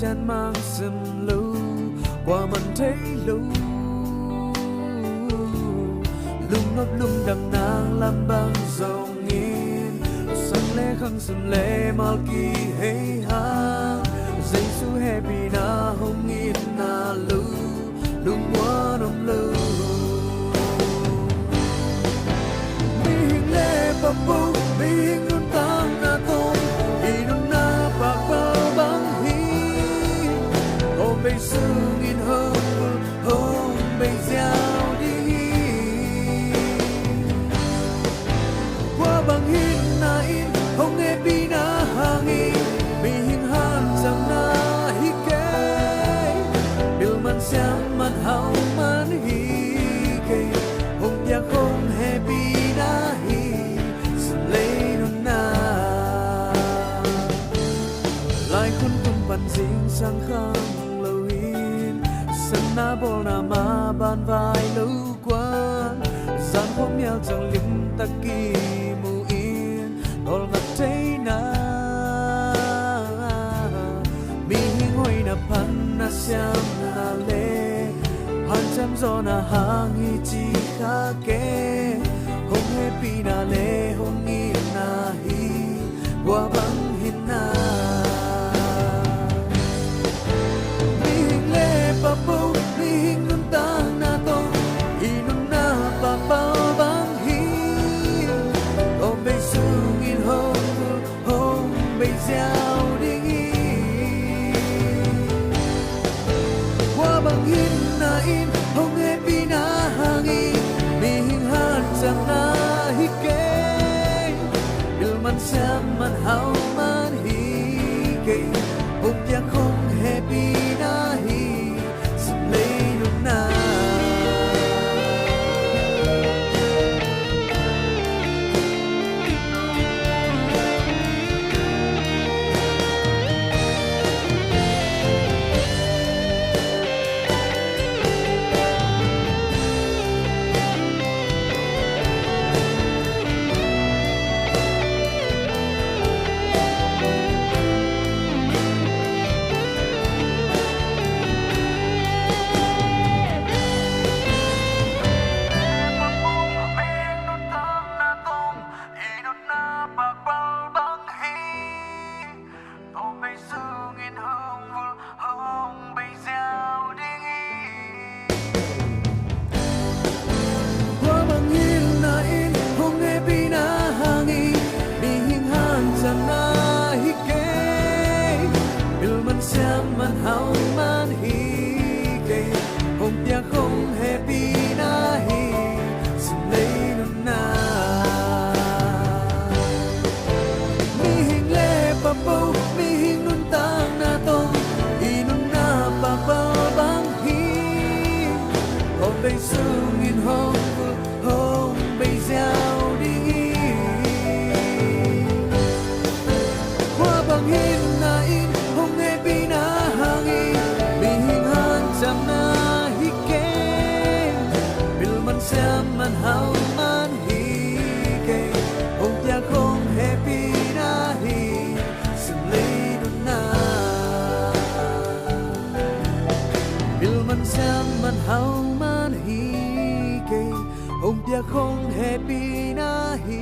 sen mang sầm lưu qua mình thấy lưu lung nấp lung đằng nàng làm bằng dòng nghiền sang lê khăng sầm lê mal kỳ hey ha dây su happy na hong nghiền na lưu lung qua nông lưu mi hình lê bập bùng mi hình nun tang na tông y nun na bạc bao băng hi ôm bay sương in hông hông bay gieo đi qua băng hin na in hông nghe bi na hangi mi hình han chẳng na hi kê điều man xem man hao man hi kê hông ya không he bi na hi sum lê nun na lại khôn tung ban ding sang khang lâu hin sân na bol na ma ban vai lâu quan gian hôm nhau chẳng lim ta kỳ mù yên đol ngặt thấy na mi hing hoi na pan na siam na le han cham zo na hang hi chi kha ke hong he pi na le hong nghi na hi qua băng hin na mi hing le pa po mi hing nun tang na tong i nun na pa pa băng hi ôm bay sương in hông bay gieo đi qua băng hin na in hong he pi na hangi mi hing han chẳng na hi ke il man sam man hao man hi ke hong ya không he pi na hi sum lê nun na man hao man hi ke hong ya không happy na hi sum lê nun na mi hing le pa po mi hing nun tang na tong i nun na pa pa bang hi hong bay sương in hông bay gieo đi qua bang hin na in hong nghe bi na hangi mi hing han cham na hi ke bil man sam man hao man hi ke hong ya không happy na hi sum lê nun na bil man sam man hao man hi ke hong ya không happy na hi